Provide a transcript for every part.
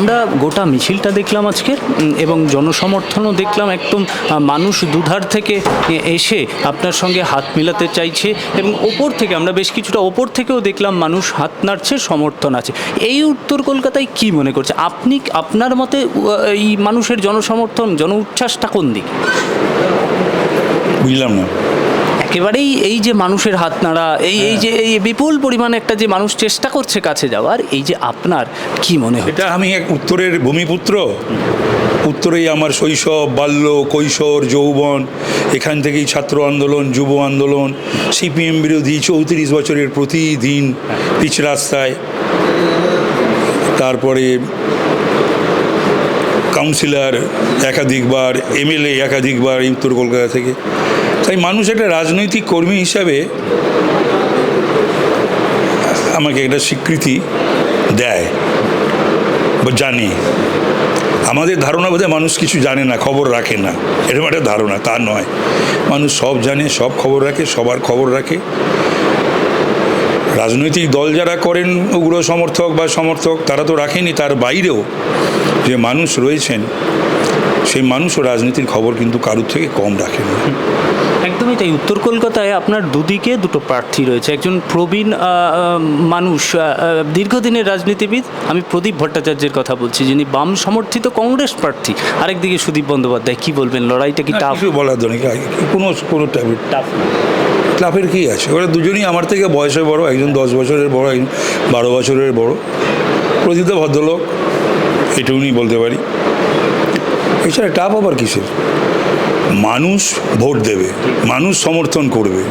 আমরা গোটা মিছিলটা দেখলাম আজকের এবং জনসমর্থনও দেখলাম, একদম মানুষ দুধার থেকে এসে আপনার সঙ্গে হাত মেলাতে চাইছে এবং ওপর থেকে আমরা বেশ কিছুটা ওপর থেকেও দেখলাম মানুষ হাত নাড়ছে, সমর্থন আছে। এই উত্তর কলকাতায় কি মনে করছে আপনি, আপনার মতে এই মানুষের জনসমর্থন, জন উচ্ছ্বাসটা কোন দিকে? বুঝলাম না। একেবারেই এই যে মানুষের হাত নাড়া, এই যে এই বিপুল পরিমাণে একটা যে মানুষ চেষ্টা করছে কাছে যাওয়ার, এই যে আপনার কি মনে হয়? এটা আমি এক উত্তরের ভূমিপুত্র, উত্তরেই আমার শৈশব, বাল্য, কৈশোর, যৌবন, এখান থেকেই ছাত্র আন্দোলন, যুব আন্দোলন, সিপিএম বিরোধী 34 বছরের প্রতিদিন পিচ রাস্তায়, তারপরে কাউন্সিলর একাধিকবার, এমএলএ একাধিকবার এই উত্তর কলকাতা থেকে। তাই মানুষ একটা রাজনৈতিক কর্মী হিসাবে আমাকে একটা স্বীকৃতি দেয় বা জানে। আমাদের ধারণা বোধহয় মানুষ কিছু জানে না, খবর রাখে না, এরকম একটা ধারণা। তা নয়, মানুষ সব জানে, সব খবর রাখে, সবার খবর রাখে। রাজনৈতিক দল যারা করেন উগ্র সমর্থক বা সমর্থক, তারা তো রাখেনি, তার বাইরেও যে মানুষ রয়েছেন সেই মানুষও রাজনীতির খবর কিন্তু কারোর থেকে কম রাখেন না। একদমই তাই। উত্তর কলকাতায় আপনার দুদিকে দুটো প্রার্থী রয়েছে, একজন প্রবীণ মানুষ, দীর্ঘদিনের রাজনীতিবিদ, আমি প্রদীপ ভট্টাচার্যের কথা বলছি, যিনি বাম সমর্থিত কংগ্রেস প্রার্থী। আরেকদিকে সুদীপ বন্দ্যোপাধ্যায়। কি বলবেন, লড়াইটা কি টাফ? কিছু বলার দরকার নেই, কোনো টাফ ক্লাবের কী আছে? ওরা দুজনই আমার থেকে বয়সে বড়, একজন 10 বছরের বড়, একজন 12 বছরের বড়। প্রদীপ ভদ্রলোক, এটুকুনি বলতে পারি। এছাড়া টাফ আবার কিসের? মানুষ ভোট দেবে, মানুষ সমর্থন করবে,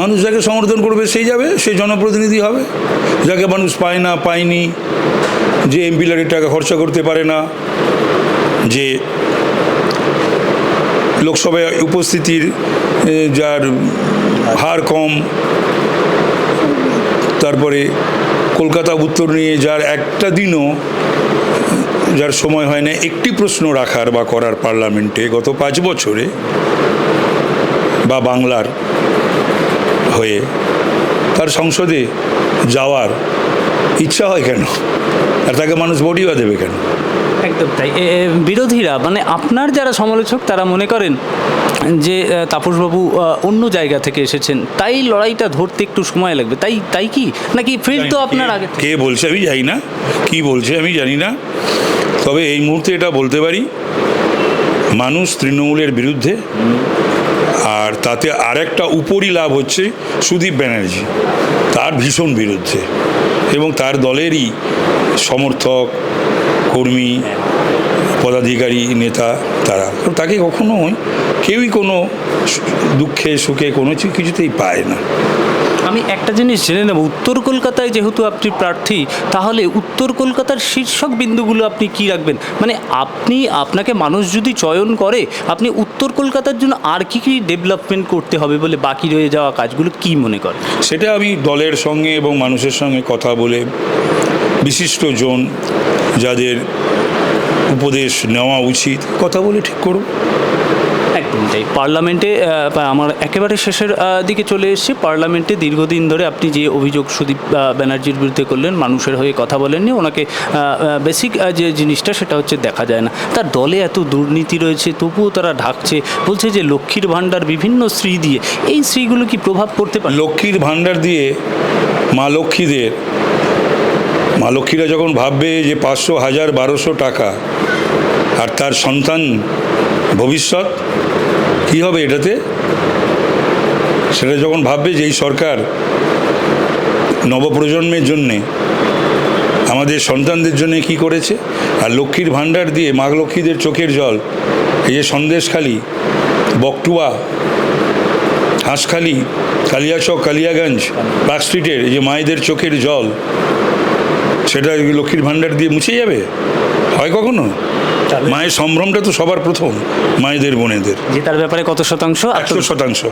মানুষ যাকে সমর্থন করবে সেই যাবে, সেই জনপ্রতিনিধি হবে। যাকে মানুষ পায় না, পায়নি, যে এমপি লড়ির টাকা খরচা করতে পারে না, যে লোকসভায় উপস্থিতির যার হার কম, তারপরে কলকাতা উত্তর নিয়ে যার একটা দিনও যার সময় হয় না একটি প্রশ্ন রাখার বা করার পার্লামেন্টে গত 5 বছরে, বা বাংলার হয়ে তার সংসদে যাওয়ার ইচ্ছা হয় কেন? আর তাকে মানুষ ভোটই বা দেবে কেন? একদম তাই। বিরোধীরা, মানে আপনার যারা সমালোচক, তারা মনে করেন যে তাপসবাবু অন্য জায়গা থেকে এসেছেন, তাই লড়াইটা ধরতে একটু সময় লাগবে, তাই কি, নাকি ফিল্ড তো আপনার আগে? কে বলছে আমি জানি না, কি বলছে আমি জানি না, তবে এই মুহূর্তে এটা বলতে পারি, মানুষ তৃণমূলের বিরুদ্ধে। আর তাতে আরেকটা উপরি লাভ হচ্ছে সুদীপ ব্যানার্জি, তার ভীষণ বিরুদ্ধে, এবং তার দলেরই সমর্থক, কর্মী, পদাধিকারী, নেতা, তারা তাকে কখনো কেউই কোনো দুঃখে সুখে কোনো কিছুতেই পায় না। আমি একটা জিনিস জেনে নেব, উত্তর কলকাতায় যেহেতু আপনি প্রার্থী, তাহলে উত্তর কলকাতার শীর্ষক বিন্দুগুলো আপনি কি রাখবেন? মানে আপনাকে মানুষ যদি চয়ন করে, আপনি উত্তর কলকাতার জন্য আর কি ডেভেলপমেন্ট করতে হবে বলে বাকি রয়ে যাওয়া কাজগুলো কি মনে করেন? সেটা আমি দলের সঙ্গে এবং মানুষের সঙ্গে কথা বলে, বিশিষ্ট জন যাদের উপদেশ নেওয়া উচিত, কথা বলে ঠিক করব। একদম তাই। পার্লামেন্টে আমার একেবারে শেষের দিকে চলে এসেছি। পার্লামেন্টে দীর্ঘদিন ধরে আপনি যে অভিযোগ সুদীপ ব্যানার্জির বিরুদ্ধে করলেন, মানুষের হয়ে কথা বলেননি, ওনাকে বেসিক যে জিনিসটা সেটা হচ্ছে দেখা যায় না। তার দলে এত দুর্নীতি রয়েছে, তবুও তারা ঢাকছে, বলছে যে লক্ষ্মীর ভাণ্ডার, বিভিন্ন শ্রী দিয়ে, এই শ্রীগুলো কি প্রভাব পড়তে পারে? লক্ষ্মীর ভাণ্ডার দিয়ে মা লক্ষ্মীরা যখন ভাববে যে 500, 1000, 1200 টাকা, আর তার সন্তান ভবিষ্যৎ কী হবে এটাতে, সেটা যখন ভাববে যে এই সরকার নবপ্রজন্মের জন্যে, আমাদের সন্তানদের জন্য কি করেছে, আর লক্ষ্মীর ভাণ্ডার দিয়ে মা লক্ষ্মীদের চোখের জল, এই যে সন্দেশখালি, বকটুয়া, হাঁসখালি, কালিয়াচক, কালিয়াগঞ্জ, পার্ক স্ট্রিটের এই যে মায়েদের চোখের জল, সেটা লক্ষ্মীর ভাণ্ডার দিয়ে মুছে যাবে? হয় কখনো? মায়ের সম্ভ্রমটা তো সবার প্রথম, মায়েদের, বোনেদের। যে তার ব্যাপারে কত শতাংশ? 100%।